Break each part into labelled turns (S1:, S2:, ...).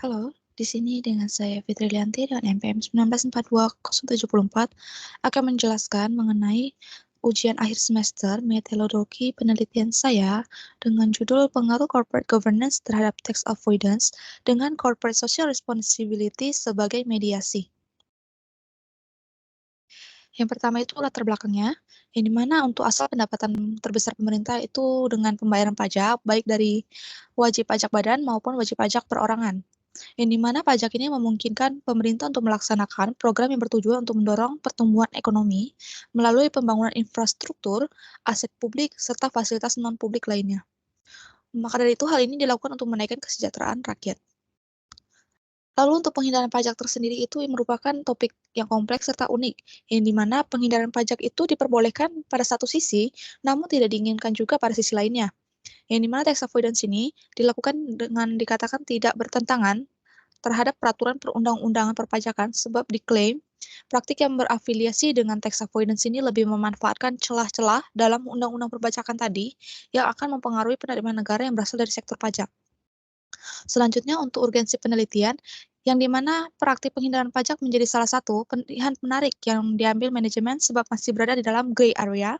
S1: Halo, di sini dengan saya Fitri Lianti dengan NPM 1942-074 akan menjelaskan mengenai ujian akhir semester metodologi penelitian saya dengan judul pengaruh corporate governance terhadap tax avoidance dengan corporate social responsibility sebagai mediasi. Yang pertama itu latar belakangnya, yang dimana untuk asal pendapatan terbesar pemerintah itu dengan pembayaran pajak, baik dari wajib pajak badan maupun wajib pajak perorangan. Yang dimana pajak ini memungkinkan pemerintah untuk melaksanakan program yang bertujuan untuk mendorong pertumbuhan ekonomi melalui pembangunan infrastruktur, aset publik, serta fasilitas non-publik lainnya. Maka dari itu, hal ini dilakukan untuk menaikkan kesejahteraan rakyat. Lalu untuk penghindaran pajak tersendiri itu merupakan topik yang kompleks serta unik, yang dimana penghindaran pajak itu diperbolehkan pada satu sisi, namun tidak diinginkan juga pada sisi lainnya. Yang dimana tax avoidance ini dilakukan dengan dikatakan tidak bertentangan terhadap peraturan perundang-undangan perpajakan sebab diklaim praktik yang berafiliasi dengan tax avoidance ini lebih memanfaatkan celah-celah dalam undang-undang perpajakan tadi yang akan mempengaruhi penerimaan negara yang berasal dari sektor pajak. Selanjutnya untuk urgensi penelitian, yang dimana praktik penghindaran pajak menjadi salah satu pilihan menarik yang diambil manajemen sebab masih berada di dalam gray area.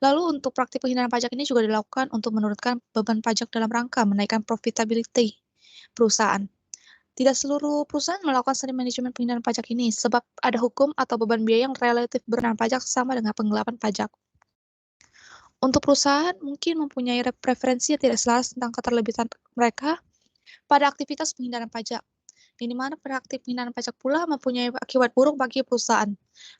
S1: Lalu untuk praktik penghindaran pajak ini juga dilakukan untuk menurunkan beban pajak dalam rangka menaikkan profitability perusahaan. Tidak seluruh perusahaan melakukan studi manajemen penghindaran pajak ini, sebab ada hukum atau beban biaya yang relatif berenang pajak sama dengan penggelapan pajak. Untuk perusahaan mungkin mempunyai preferensi yang tidak selaras tentang keterlibatan mereka pada aktivitas penghindaran pajak, yang dimana praktik penghindaran pajak pula mempunyai akibat buruk bagi perusahaan.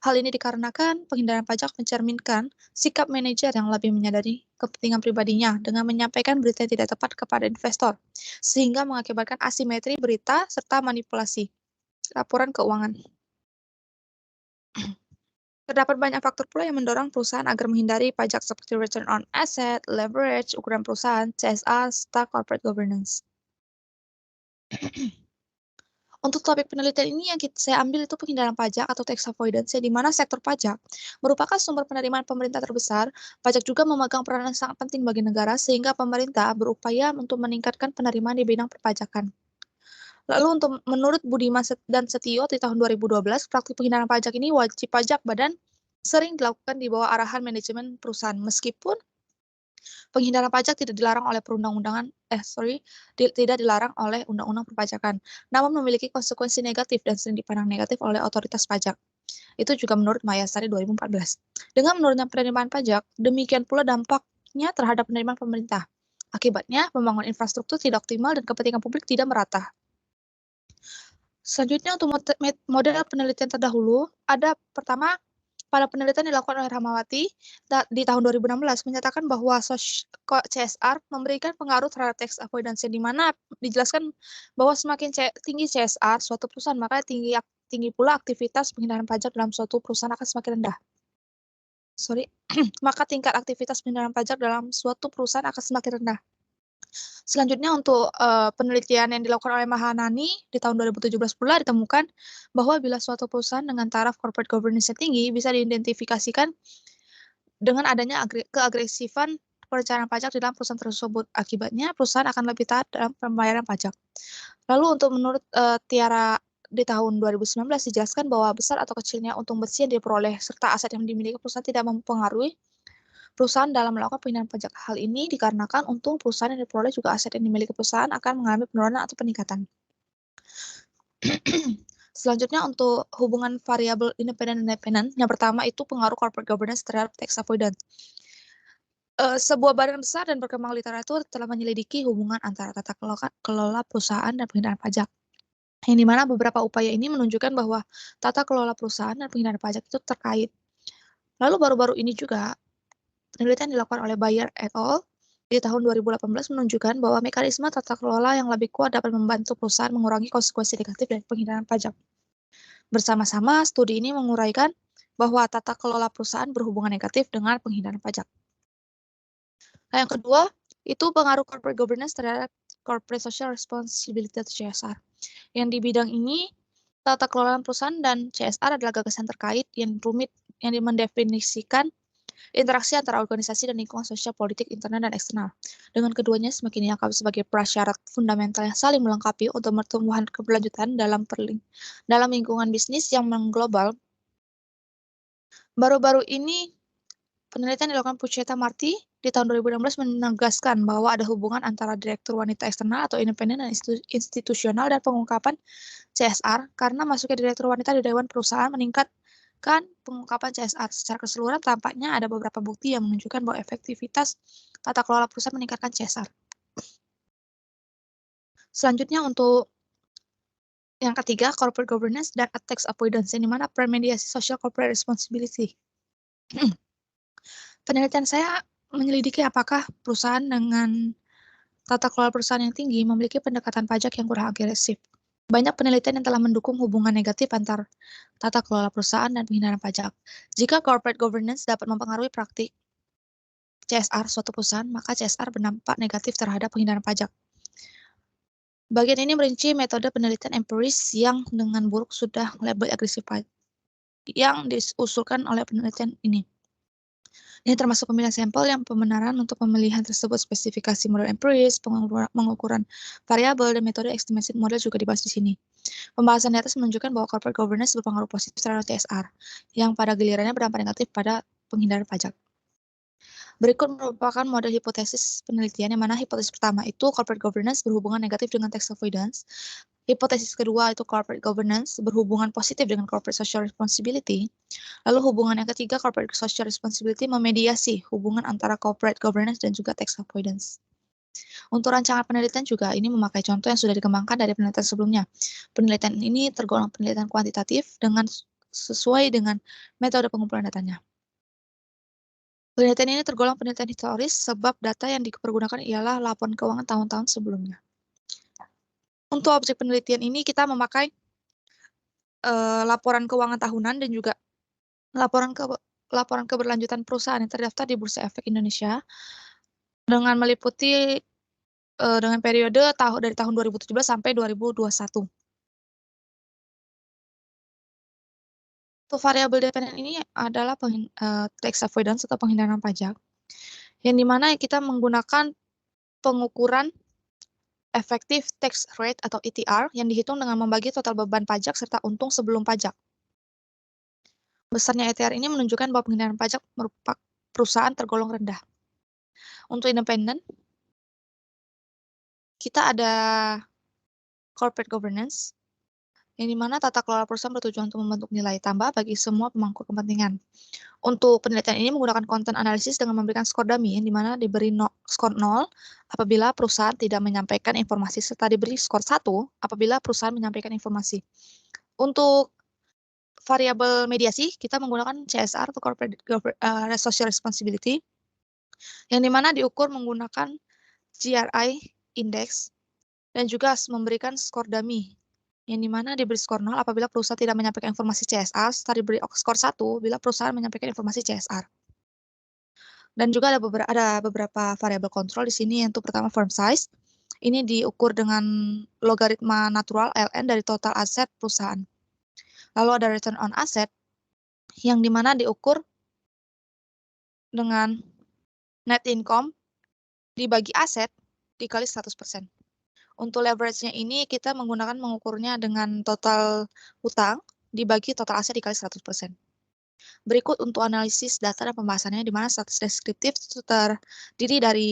S1: Hal ini dikarenakan penghindaran pajak mencerminkan sikap manajer yang lebih menyadari kepentingan pribadinya dengan menyampaikan berita yang tidak tepat kepada investor, sehingga mengakibatkan asimetri berita serta manipulasi laporan keuangan. Terdapat banyak faktor pula yang mendorong perusahaan agar menghindari pajak seperti return on asset, leverage, ukuran perusahaan, CSR, serta corporate governance. Untuk topik penelitian ini yang saya ambil itu penghindaran pajak atau tax avoidance, di mana sektor pajak merupakan sumber penerimaan pemerintah terbesar. Pajak juga memegang peran yang sangat penting bagi negara, sehingga pemerintah berupaya untuk meningkatkan penerimaan di bidang perpajakan. Lalu untuk menurut Budiman dan Setio di tahun 2012, praktik penghindaran pajak ini wajib pajak badan sering dilakukan di bawah arahan manajemen perusahaan, meskipun penghindaran pajak tidak dilarang oleh tidak dilarang oleh undang-undang perpajakan, namun memiliki konsekuensi negatif dan sering dipandang negatif oleh otoritas pajak. Itu juga menurut Mayasari 2014. Dengan menurunnya penerimaan pajak, demikian pula dampaknya terhadap penerimaan pemerintah. Akibatnya, pembangunan infrastruktur tidak optimal dan kepentingan publik tidak merata. Selanjutnya untuk model penelitian terdahulu, ada pertama, pada penelitian dilakukan oleh Rahmawati di tahun 2016 menyatakan bahwa CSR memberikan pengaruh terhadap tax avoidance, di mana dijelaskan bahwa semakin tinggi CSR suatu perusahaan, maka tinggi pula aktivitas penghindaran pajak dalam suatu perusahaan akan semakin rendah. Maka tingkat aktivitas penghindaran pajak dalam suatu perusahaan akan semakin rendah. Selanjutnya untuk penelitian yang dilakukan oleh Mahanani di tahun 2017 pula ditemukan bahwa bila suatu perusahaan dengan taraf corporate governance tinggi bisa diidentifikasikan dengan adanya keagresifan perencanaan pajak di dalam perusahaan tersebut. Akibatnya perusahaan akan lebih taat dalam pembayaran pajak. Lalu untuk menurut Tiara di tahun 2019 dijelaskan bahwa besar atau kecilnya untung bersih yang diperoleh serta aset yang dimiliki perusahaan tidak mempengaruhi perusahaan dalam melakukan penghindaran pajak. Hal ini dikarenakan untung perusahaan yang diperoleh juga aset yang dimiliki perusahaan akan mengalami penurunan atau peningkatan. Selanjutnya untuk hubungan variabel independen dan dependent, yang pertama itu pengaruh corporate governance terhadap tax avoidance. Sebuah badan besar dan berkembang literatur telah menyelidiki hubungan antara tata kelola perusahaan dan penghindaran pajak. Yang dimana beberapa upaya ini menunjukkan bahwa tata kelola perusahaan dan penghindaran pajak itu terkait. Lalu baru-baru ini juga penelitian dilakukan oleh Bayer et al. Di tahun 2018 menunjukkan bahwa mekanisme tata kelola yang lebih kuat dapat membantu perusahaan mengurangi konsekuensi negatif dari penghindaran pajak. Bersama-sama, studi ini menguraikan bahwa tata kelola perusahaan berhubungan negatif dengan penghindaran pajak. Nah, yang kedua, itu pengaruh corporate governance terhadap corporate social responsibility atau CSR. Yang di bidang ini, tata kelola perusahaan dan CSR adalah gagasan terkait yang rumit yang mendefinisikan interaksi antara organisasi dan lingkungan sosial, politik, internal, dan eksternal. Dengan keduanya semakin dianggap sebagai prasyarat fundamental yang saling melengkapi untuk pertumbuhan keberlanjutan dalam lingkungan bisnis yang mengglobal. Baru-baru ini, penelitian dilakukan Pucheta Marty di tahun 2016 menegaskan bahwa ada hubungan antara direktur wanita eksternal atau independen dan institusional dan pengungkapan CSR, karena masuknya direktur wanita di dewan perusahaan meningkatkan pengungkapan CSR. Secara keseluruhan, tampaknya ada beberapa bukti yang menunjukkan bahwa efektivitas tata kelola perusahaan meningkatkan CSR. Selanjutnya untuk yang ketiga, corporate governance dan tax avoidance, yang dimana premediasi social corporate responsibility. Penelitian saya menyelidiki apakah perusahaan dengan tata kelola perusahaan yang tinggi memiliki pendekatan pajak yang kurang agresif. Banyak penelitian yang telah mendukung hubungan negatif antar tata kelola perusahaan dan penghindaran pajak. Jika corporate governance dapat mempengaruhi praktik CSR suatu perusahaan, maka CSR berdampak negatif terhadap penghindaran pajak. Bagian ini merinci metode penelitian empiris yang dengan buruk sudah label agresif pajak yang diusulkan oleh penelitian ini. Ini termasuk pemilihan sampel yang pembenaran untuk pemilihan tersebut, spesifikasi model empiris, pengukuran variabel, dan metode estimasi model juga dibahas di sini. Pembahasan di atas menunjukkan bahwa corporate governance berpengaruh positif terhadap CSR, yang pada gilirannya berdampak negatif pada penghindaran pajak. Berikut merupakan model hipotesis penelitian, yang mana hipotesis pertama itu corporate governance berhubungan negatif dengan tax avoidance. Hipotesis kedua itu corporate governance berhubungan positif dengan corporate social responsibility. Lalu hubungan yang ketiga, corporate social responsibility memediasi hubungan antara corporate governance dan juga tax avoidance. Untuk rancangan penelitian juga ini memakai contoh yang sudah dikembangkan dari penelitian sebelumnya. Penelitian ini tergolong penelitian kuantitatif sesuai dengan metode pengumpulan datanya. Penelitian ini tergolong penelitian historis sebab data yang dipergunakan ialah laporan keuangan tahun-tahun sebelumnya. Untuk objek penelitian ini kita memakai laporan keuangan tahunan dan juga laporan keberlanjutan perusahaan yang terdaftar di Bursa Efek Indonesia dengan meliputi dengan periode dari tahun 2017 sampai 2021. Untuk variabel dependen ini adalah tax avoidance atau penghindaran pajak, yang dimana kita menggunakan pengukuran effective tax rate atau ETR yang dihitung dengan membagi total beban pajak serta untung sebelum pajak. Besarnya ETR ini menunjukkan bahwa penghindaran pajak merupakan perusahaan tergolong rendah. Untuk independen, kita ada corporate governance, yang dimana tata kelola perusahaan bertujuan untuk membentuk nilai tambah bagi semua pemangku kepentingan. Untuk penelitian ini menggunakan konten analisis dengan memberikan skor dummy, yang dimana diberi skor 0 apabila perusahaan tidak menyampaikan informasi, serta diberi skor 1 apabila perusahaan menyampaikan informasi. Untuk variabel mediasi, kita menggunakan CSR atau Corporate Social Responsibility, yang dimana diukur menggunakan GRI Index, dan juga memberikan skor dummy, yang dimana diberi skor 0 apabila perusahaan tidak menyampaikan informasi CSR, serta diberi skor 1 bila perusahaan menyampaikan informasi CSR. Dan juga ada beberapa variabel kontrol di sini, yaitu pertama firm size. Ini diukur dengan logaritma natural ln dari total aset perusahaan. Lalu ada return on asset, yang dimana diukur dengan net income dibagi aset dikali 100%. Untuk leverage-nya ini kita mengukurnya dengan total hutang dibagi total aset dikali 100%. Berikut untuk analisis data dan pembahasannya, di mana status deskriptif itu terdiri dari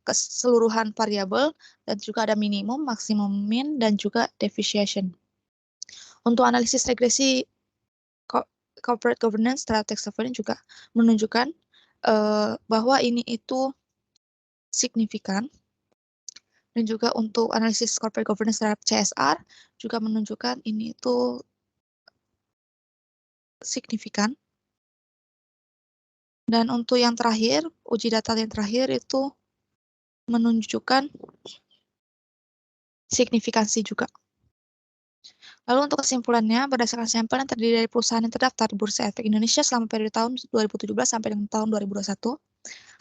S1: keseluruhan variabel dan juga ada minimum, maksimum, min, dan juga deviation. Untuk analisis regresi corporate governance terhadap tax avoidance juga menunjukkan bahwa ini itu signifikan. Dan juga untuk analisis corporate governance terhadap CSR juga menunjukkan ini itu signifikan. Dan untuk yang terakhir, uji data yang terakhir itu menunjukkan signifikansi juga. Lalu untuk kesimpulannya, berdasarkan sampel yang terdiri dari perusahaan yang terdaftar di Bursa Efek Indonesia selama periode tahun 2017 sampai dengan tahun 2021,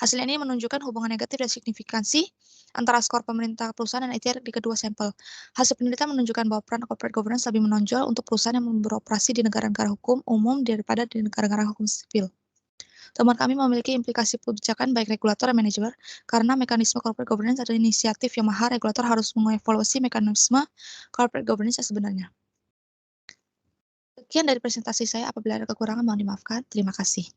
S1: hasil ini menunjukkan hubungan negatif dan signifikansi antara skor pemerintah perusahaan dan ETR di kedua sampel. Hasil penelitian menunjukkan bahwa peran corporate governance lebih menonjol untuk perusahaan yang beroperasi di negara-negara hukum umum daripada di negara-negara hukum sipil. Temuan kami memiliki implikasi kebijakan baik regulator dan manajer, karena mekanisme corporate governance adalah inisiatif yang mahal, regulator harus mengevaluasi mekanisme corporate governance yang sebenarnya. Sekian dari presentasi saya, apabila ada kekurangan mohon dimaafkan. Terima kasih.